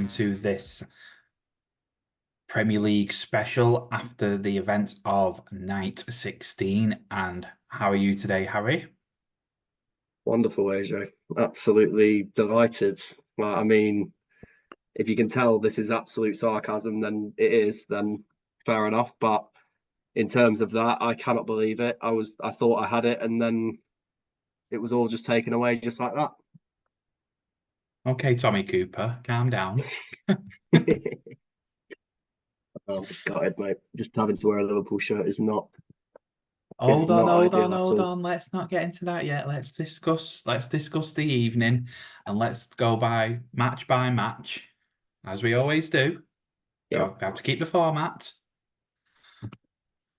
welcome to this Premier League special after the event of night 16. And how are you today, Harry? Wonderful, AJ. Absolutely delighted. Well, I mean, if you can tell this is absolute sarcasm, then it is, then fair enough. But in terms of that, I cannot believe it. I thought I had it, and then it was all just taken away just like that. Okay, Tommy Cooper, calm down. I'm just gutted, mate. Just having to wear a Liverpool shirt is Hold on, not hold on, ideal at hold all. on. Let's not get into that yet. Let's discuss the evening and let's go by match, as we always do. We Yeah, have to keep the format.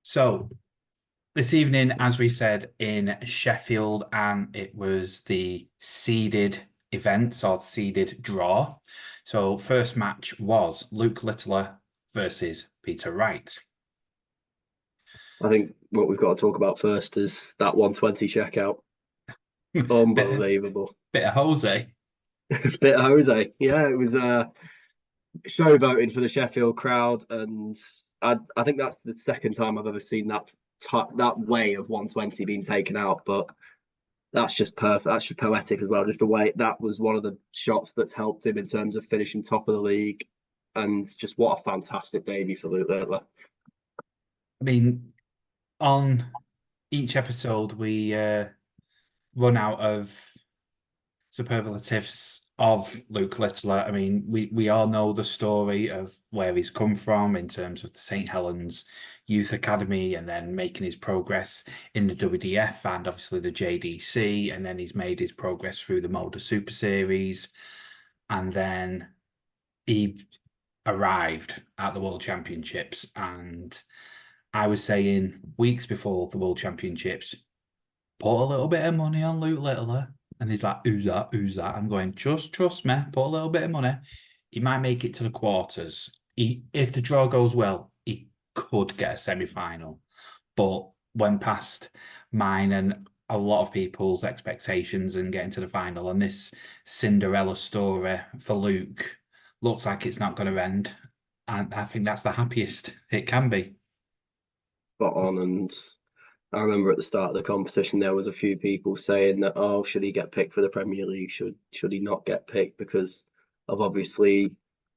So this evening, as we said, in Sheffield, and it was the seeded events or seeded draw. So first match was Luke Littler versus Peter Wright. I think what we've got to talk about first is that 120 checkout. bit, Unbelievable. bit of Jose. Bit of Jose. Yeah, it was showboating for the Sheffield crowd, and I think that's the second time I've ever seen that way of 120 being taken out. But that's just perfect. That's just poetic as well. Just the way that was one of the shots that's helped him in terms of finishing top of the league, and just what a fantastic debut for Luke Littler. I mean, on each episode, we run out of superlatives of Luke Littler. I mean, we all know the story of where he's come from in terms of the St. Helens Youth Academy and then making his progress in the WDF and obviously the JDC. And then he's made his progress through the Moda Super Series. And then he arrived at the World Championships. And I was saying weeks before the World Championships, put a little bit of money on Luke Littler. And he's like, who's that? Who's that? I'm going, just trust me, put a little bit of money. He might make it to the quarters. If the draw goes well, he could get a semi-final. But went past mine and a lot of people's expectations and getting to the final. And this Cinderella story for Luke looks like it's not going to end. And I think that's the happiest it can be. Spot on. And I remember at the start of the competition, there was a few people saying that, oh, should he get picked for the Premier League? Should he not get picked because of obviously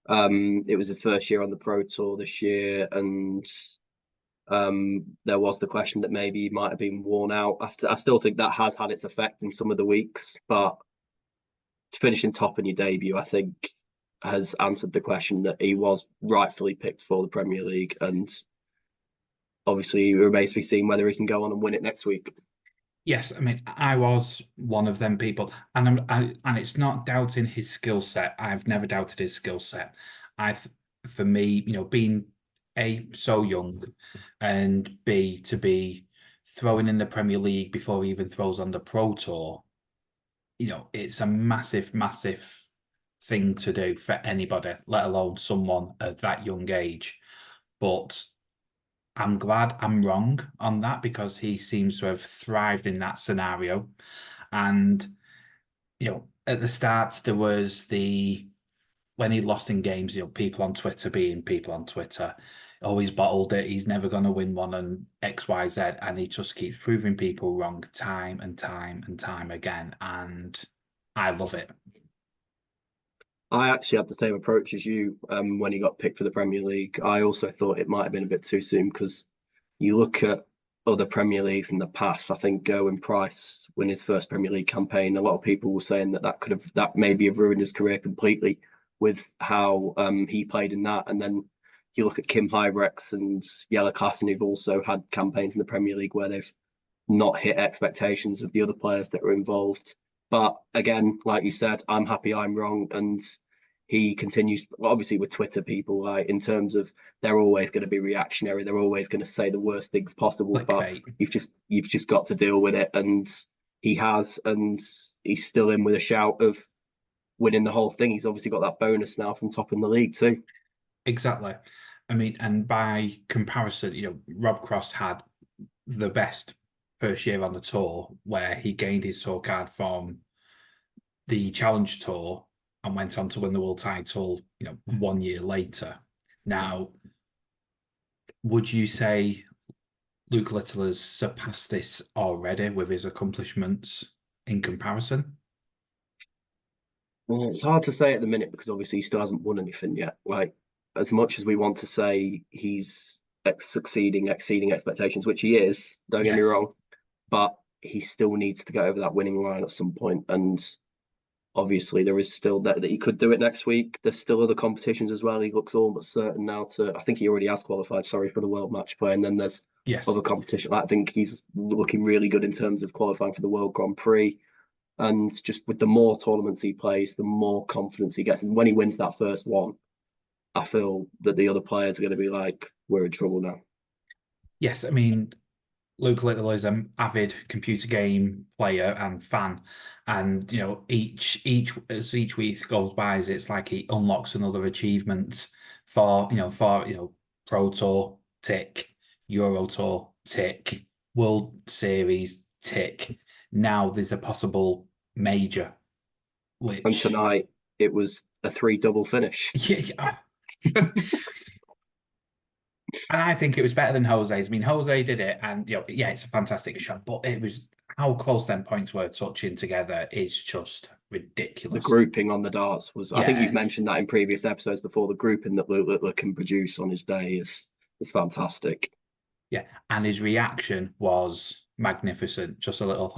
it was his first year on the Pro Tour this year, and there was the question that maybe he might have been worn out. I still think that has had its effect in some of the weeks, but finishing top in your debut, I think, has answered the question that he was rightfully picked for the Premier League, and obviously it remains to be seen whether he can go on and win it next week. Yes, I mean, I was one of them people, and and it's not doubting his skill set. I've never doubted his skill set. For me, being so young, and B to be throwing in the Premier League before he even throws on the Pro Tour, it's a massive, massive thing to do for anybody, let alone someone at that young age. But I'm glad I'm wrong on that because he seems to have thrived in that scenario. And, at the start, there was when he lost in games, people on Twitter being people on Twitter, always bottled it. He's never going to win one and XYZ. And he just keeps proving people wrong time and time and time again. And I love it. I actually had the same approach as you when he got picked for the Premier League. I also thought it might have been a bit too soon because you look at other Premier Leagues in the past. I think Gerwyn Price, when his first Premier League campaign, a lot of people were saying that maybe have ruined his career completely with how he played in that. And then you look at Kim Huybrechts and Jelle Klassen, who've also had campaigns in the Premier League where they've not hit expectations of the other players that are involved. But again, like you said, I'm happy I'm wrong. And he continues, obviously, with Twitter people, like in terms of they're always going to be reactionary. They're always going to say the worst things possible. But Clickbait. you've just got to deal with it. And he has, and he's still in with a shout of winning the whole thing. He's obviously got that bonus now from topping the league too. Exactly. I mean, and by comparison, Rob Cross had the best first year on the tour where he gained his tour card from the Challenge Tour and went on to win the world title, 1 year later. Now, would you say Luke Little has surpassed this already with his accomplishments in comparison? Well, it's hard to say at the minute because obviously he still hasn't won anything yet. Like, as much as we want to say he's succeeding, exceeding expectations, which he is, don't get me Yes. wrong, but he still needs to get over that winning line at some point. And obviously, there is still that he could do it next week. There's still other competitions as well. He looks almost certain now to, I think he already has qualified, sorry, for the World Match Play. And then there's Yes. other competition. I think he's looking really good in terms of qualifying for the World Grand Prix. And just with the more tournaments he plays, the more confidence he gets. And when he wins that first one, I feel that the other players are going to be like, we're in trouble now. Yes. I mean, Luke Little is an avid computer game player and fan, and each week goes by, it's like he unlocks another achievement for Pro Tour tick, Euro Tour tick, World Series tick. Now there's a possible major, And which tonight, it was a 3 double finish. yeah. And I think it was better than Jose's. I mean, Jose did it, and yeah, it's a fantastic shot, but it was how close them points were touching together is just The ridiculous. grouping on the darts was, I think you've Yeah, mentioned that in previous episodes before, the grouping that Luke Littler can produce on his day is fantastic. yeah, and his reaction was magnificent. Just a little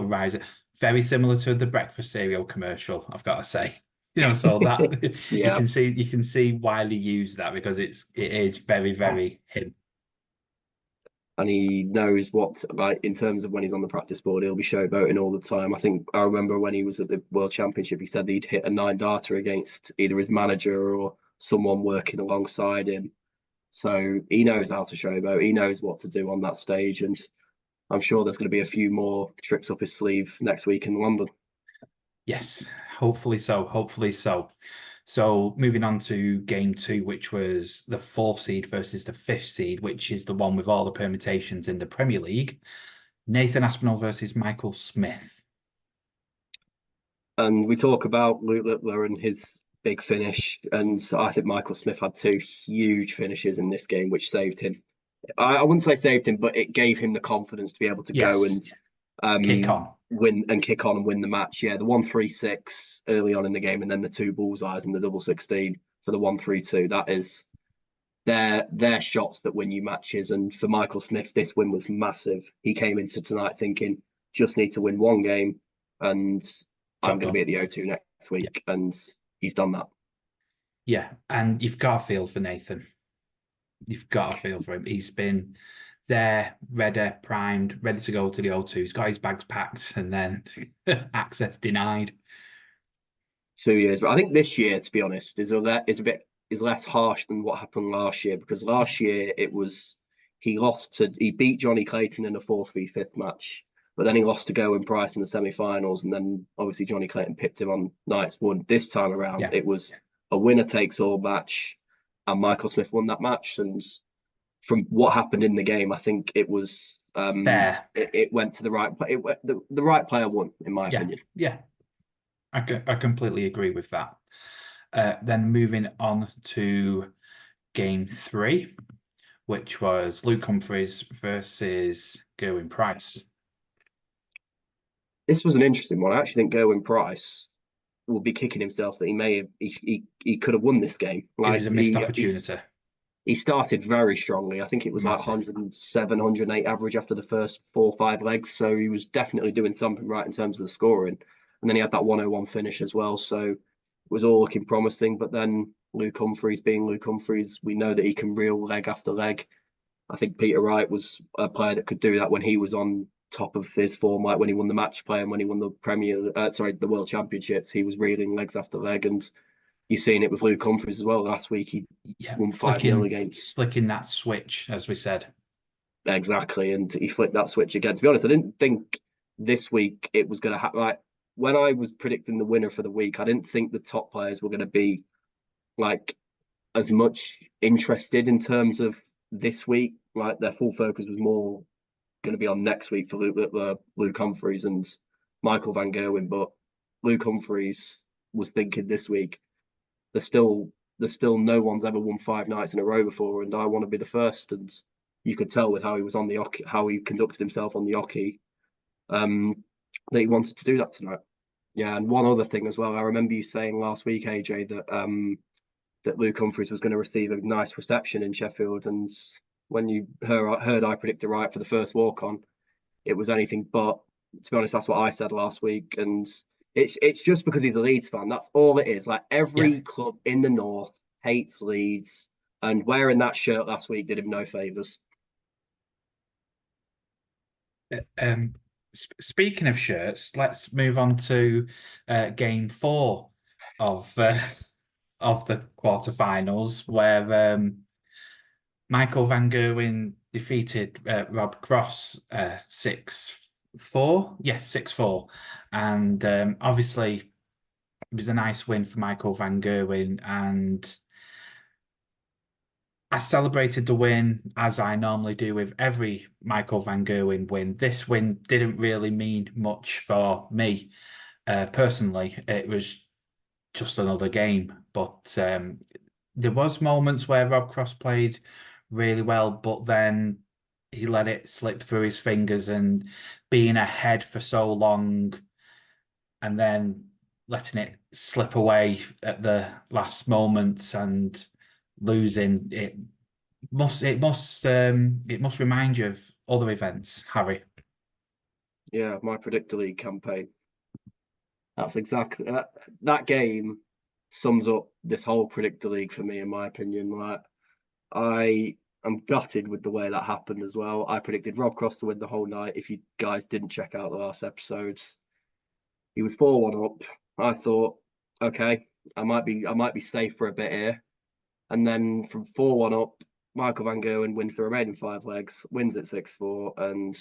riser, very similar to the breakfast cereal commercial, I've got to say. So that Yeah, you can see why they use that because it is very, very him. and he knows what, like, in terms of when he's on the practice board, he'll be showboating all the time. I think I remember when he was at the World Championship, he said he'd hit a 9 darter against either his manager or someone working alongside him. So he knows how to showboat. He knows what to do on that stage, and I'm sure there's going to be a few more tricks up his sleeve next week in London. Yes, hopefully so. Hopefully so. So moving on to game two, which was the fourth seed versus the fifth seed, which is the one with all the permutations in the Premier League. Nathan Aspinall versus Michael Smith. And we talk about Luke Littler and his big finish, and I think Michael Smith had 2 huge finishes in this game, which saved him. I wouldn't say saved him, but it gave him the confidence to be able to go Yes, and kick on. win and kick on and win the match. Yeah, the 1-3-6 early on in the game, and then the 2 bullseyes and the double 16 for the 1-3-2. That is their shots that win you matches. And for Michael Smith, this win was massive. He came into tonight thinking, just need to win one game, and I'm Job going to be done. at the O2 next Yeah. week, and he's done that. Yeah, and you've got a feel for Nathan. You've got a feel for him. He's been there, ready, primed, ready to go to the O2. He's got his bags packed and then access denied. 2 years, but I think this year, to be honest, is less harsh than what happened last year, because last year it was he beat Johnny Clayton in a 4-3 fifth match, but then he lost to Gerwyn Price in the semi-finals, and then obviously Johnny Clayton pipped him on night's one. This time around, Yeah, it was a winner takes all match, and Michael Smith won that match. And from what happened in the game, I think it was fair. it went to the right the right player won, in my Yeah, opinion. yeah. I completely agree with that. Then moving on to game three, which was Luke Humphries versus Gerwyn Price. This was an interesting one. I actually think Gerwyn Price will be kicking himself that he could have won this game. It was Like a missed opportunity. he started very strongly. I think it was like Massive. 107, 108 average after the first 4 or 5 legs. So he was definitely doing something right in terms of the scoring. And then he had that 101 finish as well. So it was all looking promising. But then Luke Humphries being Luke Humphries, we know that he can reel leg after leg. I think Peter Wright was a player that could do that when he was on top of his form, like when he won the match play and when he won the the World Championships, he was reeling legs after leg. And you're seeing it with Luke Humphries as well. Last week he Yeah, won 5-0 against flicking that switch, as we said. exactly, and he flicked that switch again. To be honest, I didn't think this week it was going to happen. Like when I was predicting the winner for the week, I didn't think the top players were going to be like as much interested in terms of this week. Like their full focus was more going to be on next week for Luke Humphries and Michael Van Gerwen. But Luke Humphries, was thinking this week, there's still no one's ever won 5 nights in a row before, and I want to be the first. And you could tell with how he was on the how he conducted himself on the hockey, that he wanted to do that tonight. Yeah, and one other thing as well. I remember you saying last week, AJ, that Luke Humphries was going to receive a nice reception in Sheffield, and when you heard I predicted right for the first walk on, it was anything but. To be honest, that's what I said last week, and it's just because he's a Leeds fan. That's all it is. Like Yeah. every club in the north hates Leeds, and wearing that shirt last week did him no favors. Um, Speaking of shirts, let's move on to game four of of the quarterfinals, where Michael Van Gerwen defeated Rob Cross 6-4. Yes, 6-4. And obviously it was a nice win for Michael Van Gerwen, and I celebrated the win as I normally do with every Michael Van Gerwen win. This win didn't really mean much for me personally. It was just another game, but there was moments where Rob Cross played really well, but then he let it slip through his fingers, and being ahead for so long and then letting it slip away at the last moment and losing it must remind you of other events, Harry. Yeah, my Predictor League campaign. That's exactly that game sums up this whole Predictor League for me, in my opinion. Like I am gutted with the way that happened as well. I predicted Rob Cross to win the whole night. If you guys didn't check out the last episodes, he was 4-1 up. I thought, okay, I might be safe for a bit here. And then from 4-1 up, Michael Van Gerwen wins the remaining 5 legs, wins at 6-4, and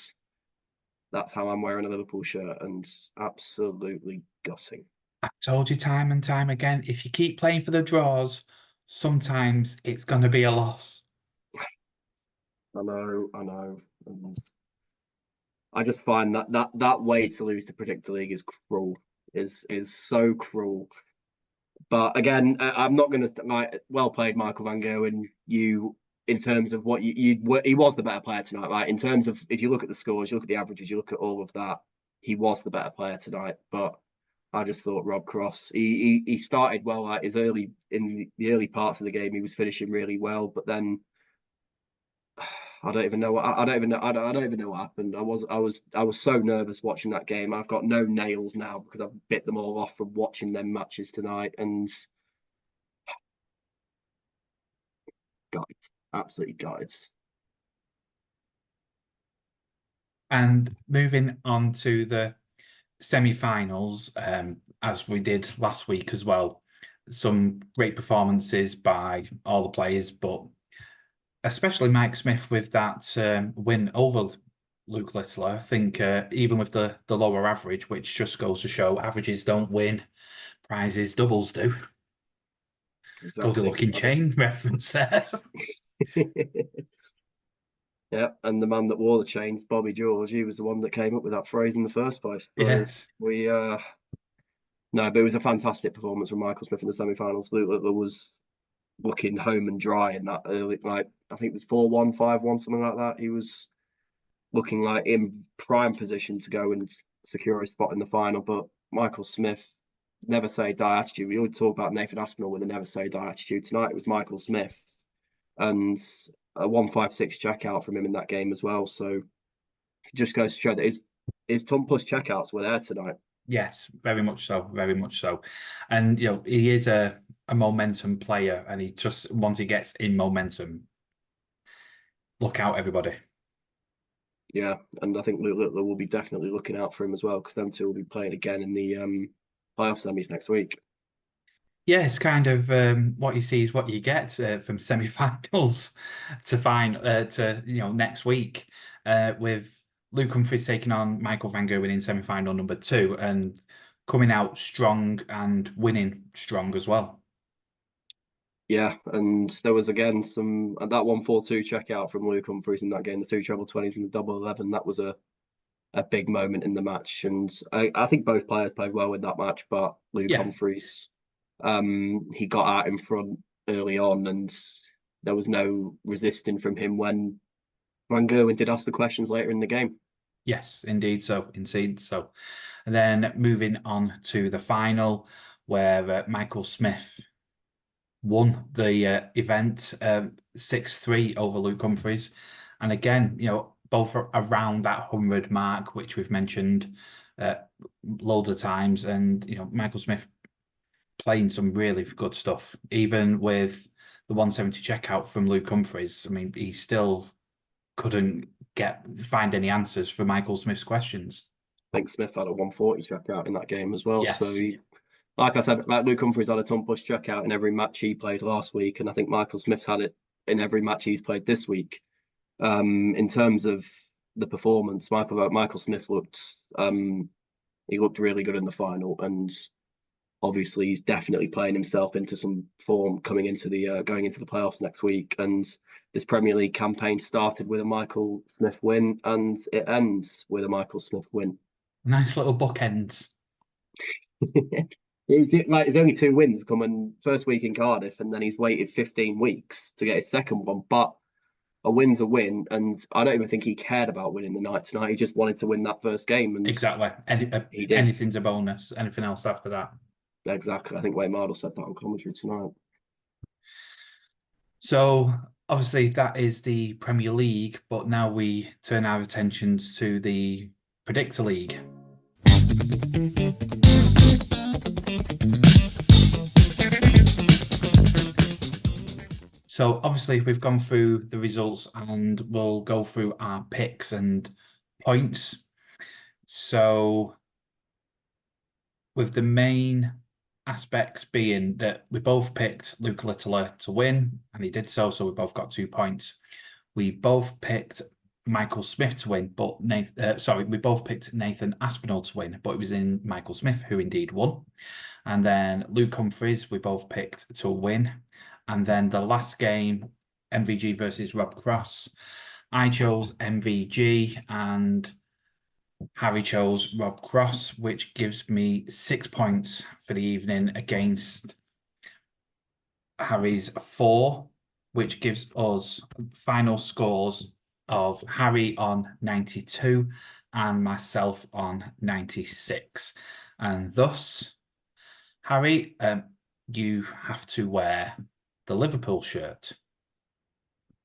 that's how I'm wearing a Liverpool shirt, and absolutely gutting. I've told you time and time again, if you keep playing for the draws, sometimes it's going to be a loss. I know. And I just find that way to lose the Predictor League is cruel. Is so cruel. But again, I'm not going to like. Well played, Michael Van Gerwen. You, in terms of what he was the better player tonight. Right, in terms of if you look at the scores, you look at the averages, you look at all of that, he was the better player tonight. But I just thought Rob Cross. He started well. Like his early in the early parts of the game, he was finishing really well. But then I don't even know what I don't even know I don't even know what happened. I was so nervous watching that game. I've got no nails now because I've bit them all off from watching them matches tonight, and got it. Absolutely got it. And moving on to the semi-finals, as we did last week as well, some great performances by all the players, but especially Mike Smith with that win over Luke Littler. I think even with the lower average, which just goes to show averages don't win, prizes doubles do. Good Exactly. looking chain reference there. Yeah, and the man that wore the chains, Bobby George, he was the one that came up with that phrase in the first place. So Yes. we no, but it was a fantastic performance from Michael Smith in the semi-finals. Luke Littler was looking home and dry in that early, like I think it was 4-1, 5-1, something like that. He was looking like in prime position to go and secure a spot in the final. But Michael Smith, never say die attitude. We always talk about Nathan Aspinall with a never say die attitude. Tonight it was Michael Smith, and a 156 checkout from him in that game as well. So it just goes to show that his ton plus checkouts were there tonight. Yes, very much so, very much so. And he is a momentum player, and he just once he gets in momentum, look out, everybody. Yeah, and I think Luke Littler will be definitely looking out for him as well because them two will be playing again in the playoff semis next week. Yeah, it's kind of what you see is what you get from semi-finals to next week with Luke Humphries taking on Michael Van Gerwen in semi-final number 2 and coming out strong and winning strong as well. Yeah, and there was again that 142 checkout from Luke Humphries in that game, the two treble 20s and the double 11. a big moment in the match. And I think both players played well in that match, but Luke Yeah. Humphries, he got out in front early on, and there was no resisting from him when Van Gerwen did ask the questions later in the game. Yes, indeed so. Indeed so. And then moving on to the final, where Michael Smith won the event 6-3 over Luke Humphries. And again, both around that 100 mark, which we've mentioned loads of times. And, Michael Smith playing some really good stuff, even with the 170 checkout from Luke Humphries. I mean, he still couldn't find any answers for Michael Smith's questions. I think Smith had a 140 checkout in that game as well. So, Yes. like I said, like Luke Humphries had a ton push checkout in every match he played last week, and I think Michael Smith had it in every match he's played this week. In terms of the performance, Michael Smith he looked really good in the final, and obviously he's definitely playing himself into some form coming into the going into the playoffs next week. And this Premier League campaign started with a Michael Smith win, and it ends with a Michael Smith win. Nice little bookends. His only 2 wins coming first week in Cardiff, and then he's waited 15 weeks to get his second one. But a win's a win, and I don't even think he cared about winning the night tonight. He just wanted to win that first game, and Exactly. he did. Anything's a bonus. Anything else after that. Exactly. I think Wayne Mardle said that on commentary tonight. So obviously that is the Premier League, but now we turn our attentions to the Predictor League. So obviously we've gone through the results and we'll go through our picks and points. So with the main aspects being that we both picked Luke Littler to win, and he did so we both got 2 points. We both picked Michael Smith to win, but we both picked Nathan Aspinall to win, but it was in Michael Smith who indeed won. And then Luke Humphries, we both picked to win. And then the last game, MVG versus Rob Cross, I chose MVG and Harry chose Rob Cross, which gives me 6 points for the evening against Harry's 4, which gives us final scores of Harry on 92 and myself on 96. And thus, Harry, you have to wear the Liverpool shirt.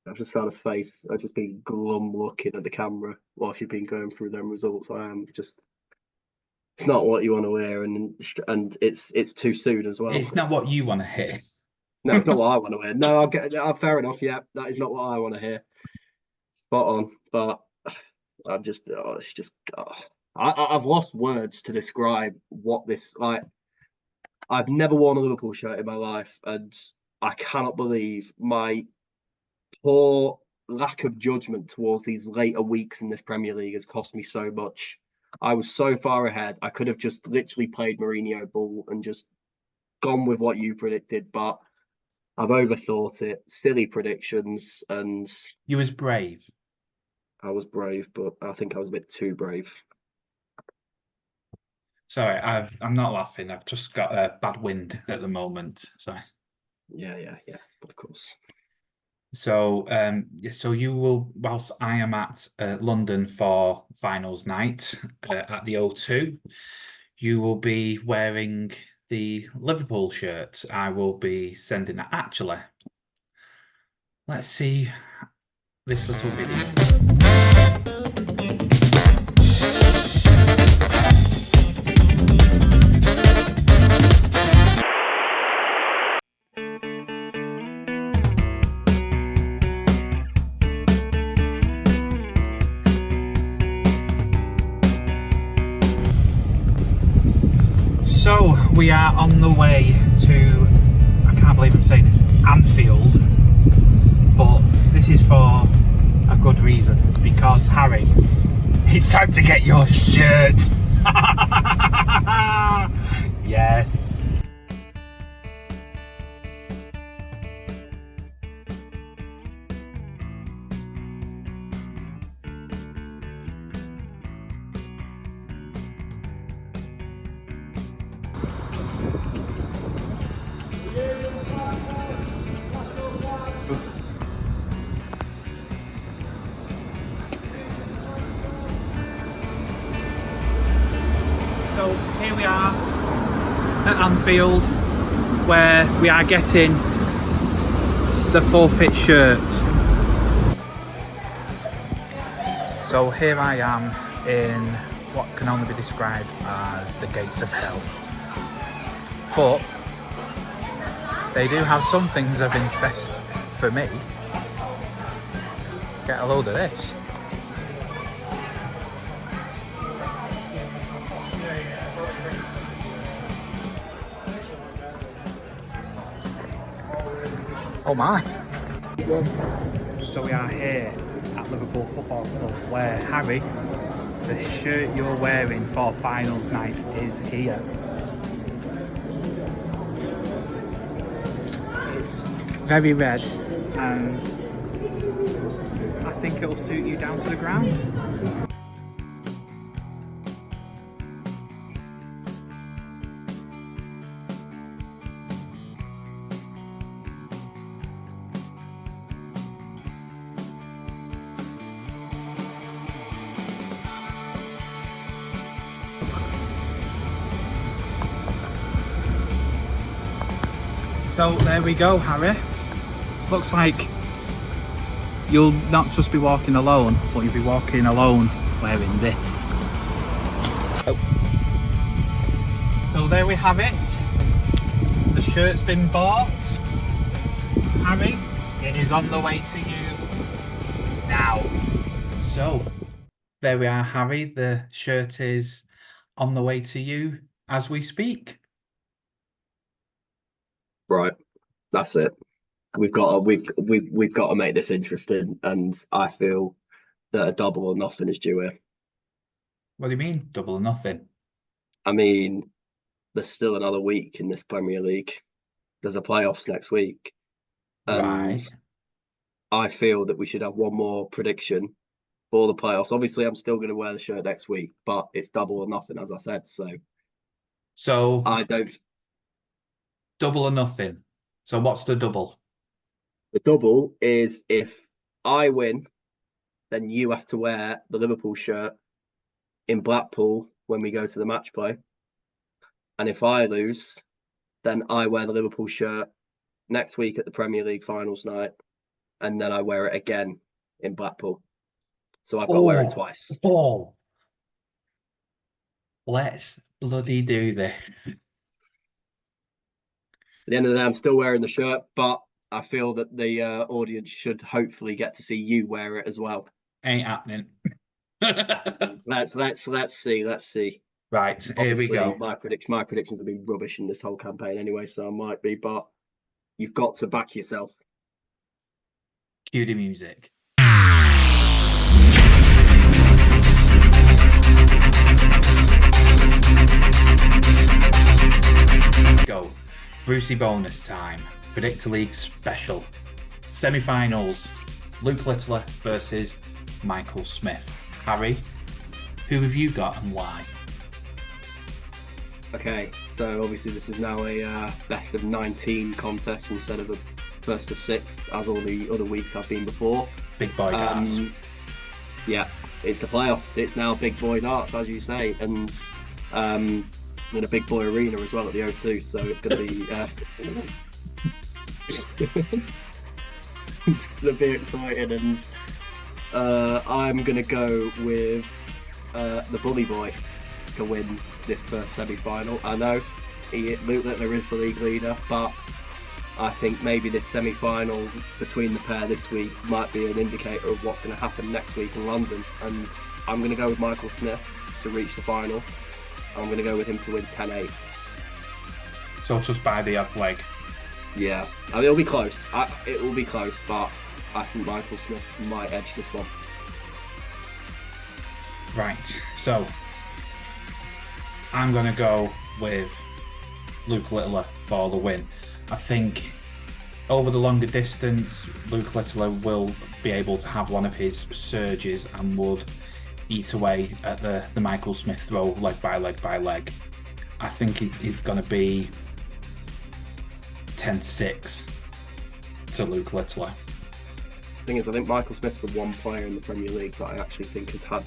I've just had a face. I've just been glum looking at the camera whilst you've been going through them results. I am just. It's not what you want to wear, and it's too soon as well. It's not what you want to hear. No, it's not what I want to wear. No, I'll get. Fair enough. Yeah, that is not what I want to hear. Spot on. But I'm just. It's just. I've lost words to describe what this like. I've never worn a Liverpool shirt in my life, and I cannot believe my poor lack of judgment towards these later weeks in this Premier League has cost me so much. I was so far ahead. I could have just literally played Mourinho ball and just gone with what you predicted, but I've overthought it. Silly predictions, and You was brave. I was brave, but I think I was a bit too brave. Sorry, I'm not laughing. I've just got a bad wind at the moment. Sorry. Yeah, of course. So, so you will, whilst I am at London for finals night at the O2, you will be wearing the Liverpool shirt. I will be sending it. Actually, let's see this little video. So we are on the way to, I can't believe I'm saying this, Anfield, but this is for a good reason, because Harry, it's time to get your shirt. Yes. here we are at Anfield, where we are getting the forfeit shirt. So here I am in what can only be described as the gates of hell. But they do have some things of interest for me. Get a load of this. Oh my! So we are here at Liverpool Football Club, where Harry, the shirt you're wearing for finals night is here. It's very red and I think it'll suit you down to the ground. So there we go, Harry. Looks like you'll not just be walking alone, but you'll be walking alone wearing this. Oh. So there we have it. The shirt's been bought. Harry, it is on the way to you now. So there we are, Harry. The shirt is on the way to you as we speak. Right, that's it. We've got to make this interesting, and I feel that a double or nothing is due here. What do you mean, double or nothing? I mean, there's still another week in this Premier League. There's a playoffs next week, and Right. I feel that we should have one more prediction for the playoffs. Obviously, I'm still going to wear the shirt next week, but it's double or nothing, as I said. So I don't. double or nothing. So what's the double? The double is if I win, then you have to wear the Liverpool shirt in Blackpool when we go to the match play. And if I lose, then I wear the Liverpool shirt next week at the Premier League finals night, and then I wear it again in Blackpool. So I've got to wear it twice. Oh. Let's bloody do this. At the end of the day, I'm still wearing the shirt, but I feel that the audience should hopefully get to see you wear it as well. Ain't happening. Let's see. Right, here Obviously, we go. my predictions have been rubbish in this whole campaign anyway, so I might be, but you've got to back yourself. Cue the music. Go. Brucey bonus time. Predictor League special. Semi-finals. Luke Littler versus Michael Smith. Harry, who have you got and why? Okay, so obviously this is now a best of 19 contest instead of a first of 6, as all the other weeks have been before. Big boy darts. Yeah, it's the playoffs. It's now big boy darts, as you say, and in a big boy arena as well at the O2. So it's going to be going to be exciting, and I'm going to go with the bully boy to win this first semi-final. I know Luke Littler is the league leader, but I think maybe this semi-final between the pair this week might be an indicator of what's going to happen next week in London. And I'm going to go with Michael Smith to reach the final. I'm going to go with him to win 10-8. So just by the odd leg. Yeah, I mean, it'll be close. It will be close, but I think Michael Smith might edge this one. Right, so I'm going to go with Luke Littler for the win. I think over the longer distance, Luke Littler will be able to have one of his surges and would eat away at the Michael Smith throw leg by leg by leg. I think it's going to be 10-6 to Luke Littler. thing is, I think Michael Smith's the one player in the Premier League that I actually think has had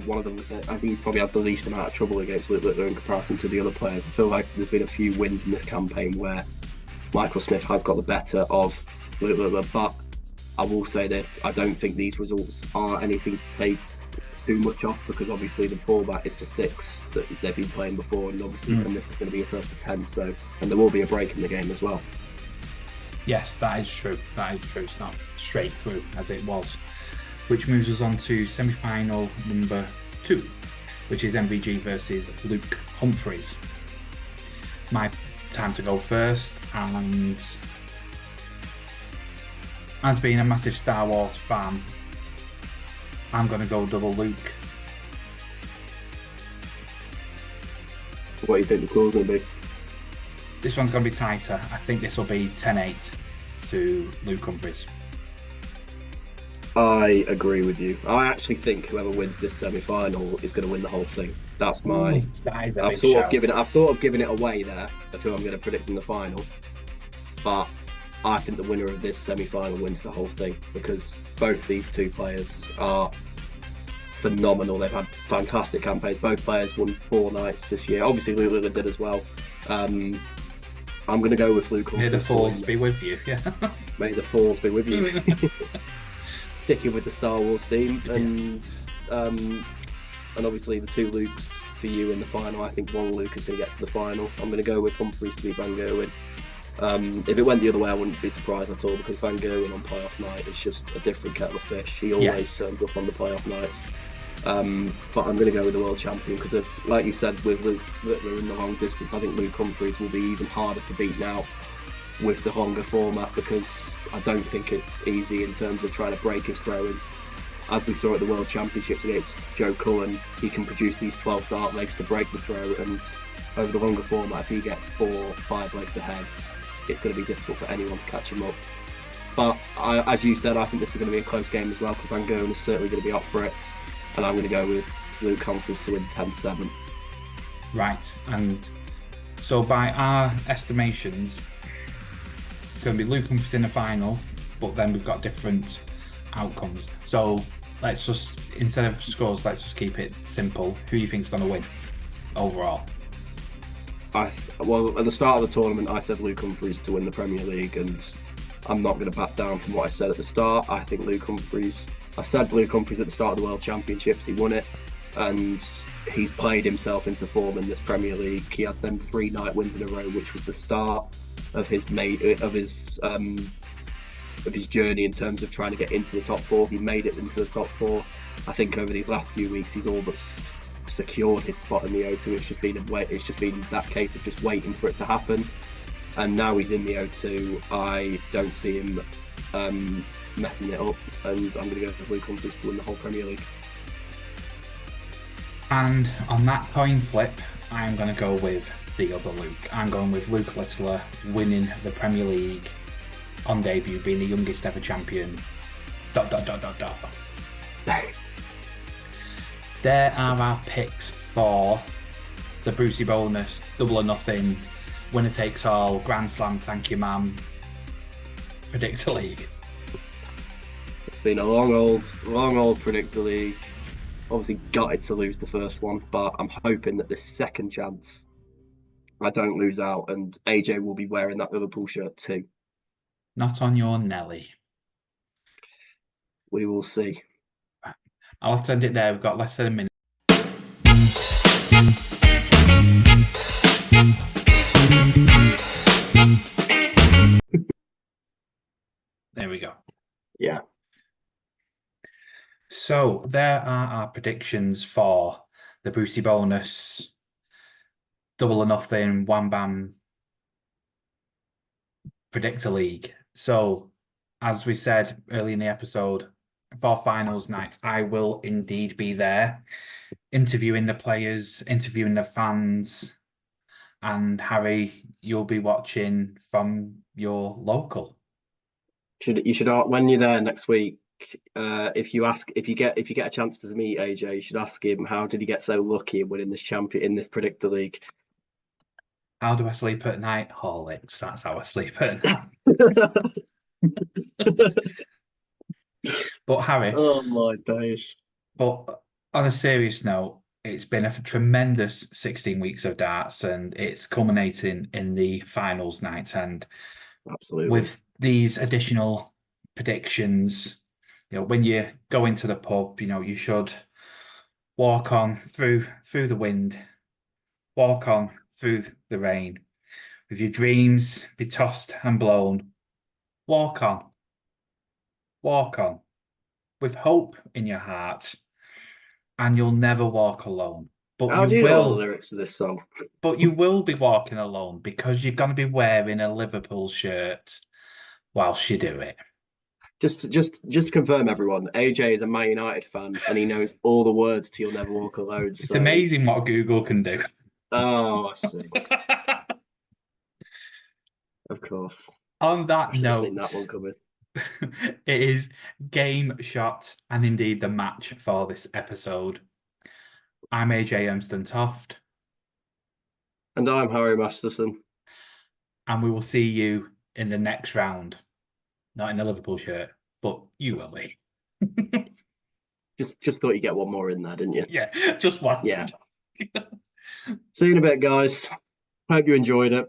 one of the. I think he's probably had the least amount of trouble against Liverpool in comparison to the other players. I feel like there's been a few wins in this campaign where Michael Smith has got the better of Liverpool, but I will say this: I don't think these results are anything to take too much off, because obviously the fallback is for 6 that they've been playing before, and obviously and this is going to be a first for 10. So, and there will be a break in the game as well. Yes, that is true. That is true. It's not straight through as it was. Which moves us on to semi-final number 2, which is MVG versus Luke Humphries. My time to go first, and as being a massive Star Wars fan, I'm going to go double Luke. What do you think the score's going to be? This one's going to be tighter. I think this will be 10-8 to Luke Humphries. I agree with you. I actually think whoever wins this semi-final is going to win the whole thing. That's my. I've sort of given it away there of who I'm going to predict in the final, but I think the winner of this semi-final wins the whole thing, because both these two players are phenomenal. They've had fantastic campaigns. Both players won 4 nights this year. Obviously, Luke Lillard did as well. I'm going to go with Luke. May the Force be with you. Yeah. May the Force be with you. Sticking with the Star Wars theme, and obviously the 2 Lukes for you in the final. I think one Luke is going to get to the final. I'm going to go with Humphries to beat Van Gerwen. If it went the other way, I wouldn't be surprised at all, because Van Gerwen on playoff night is just a different kettle of fish. He always turns up on the playoff nights. But I'm going to go with the world champion, because like you said, with Luke Littler in the long distance, I think Luke Humphries will be even harder to beat now with the longer format, because I don't think it's easy in terms of trying to break his throw-ins. As we saw at the World Championships against Joe Cullen, he can produce these 12 dart legs to break the throw, and over the longer format, if he gets 4 or 5 legs ahead, it's going to be difficult for anyone to catch him up. But as you said, I think this is going to be a close game as well, because Van Gerwen is certainly going to be up for it, and I'm going to go with Luke Humphries to win 10-7. Right, and so by our estimations, it's going to be Luke Humphries in the final, but then we've got different outcomes. So let's just, instead of scores, let's just keep it simple. Who do you think is going to win overall? Well, at the start of the tournament, I said Luke Humphries to win the Premier League, and I'm not going to back down from what I said at the start. I think I said Luke Humphries at the start of the World Championships. He won it, and he's played himself into form in this Premier League. He had them 3 night wins in a row, which was the start of his journey in terms of trying to get into the top 4. He made it into the top 4. I think over these last few weeks, he's all but secured his spot in the O2. It's just been that case of just waiting for it to happen, and now he's in the O2. I don't see him messing it up, and I'm going to go for Luke Humphries to win the whole Premier League. And on that coin flip, I'm going to go with the other Luke. I'm going with Luke Littler winning the Premier League on debut, being the youngest ever champion. ... There are our picks for the Brucey bonus, double or nothing, winner takes all, Grand Slam, thank you ma'am, Predictor League. It's been a long old Predictor League. Obviously gutted to lose the first one, but I'm hoping that this second chance I don't lose out, and AJ will be wearing that Liverpool shirt too. Not on your Nelly. We will see. I'll send it there. We've got less than a minute. There we go. Yeah. So there are our predictions for the Brucey bonus, double or nothing, wham bam, Predictor League. So as we said early in the episode, for finals night, I will indeed be there, interviewing the players, interviewing the fans, and Harry, you'll be watching from your local. You should when you're there next week, if you get a chance to meet AJ, you should ask him how did he get so lucky in winning this Predictor League. How do I sleep at night? Horlicks. That's how I sleep at night. But Harry, Oh my days. but on a serious note, it's been a tremendous 16 weeks of darts, and it's culminating in the finals night. And Absolutely. with these additional predictions, when you go into the pub, you should walk on through the wind, walk on through the rain, with your dreams be tossed and blown. Walk on, walk on, with hope in your heart, and you'll never walk alone. But How you do you know all the will, lyrics to this song? but you will be walking alone because you're going to be wearing a Liverpool shirt whilst you do it. Just to confirm, everyone. AJ is a Man United fan, and he knows all the words to "You'll Never Walk Alone." It's So, amazing what Google can do. oh, I see. Of course, On I that should have seen that note, one coming. it is game shot and indeed the match for this episode. I'm AJ Umston Toft, And I'm Harry Masterson. and we will see you in the next round. Not in a Liverpool shirt, but you will be. Just thought you get one more in there, didn't you? Yeah, just one. Yeah. See you in a bit, guys. Hope you enjoyed it.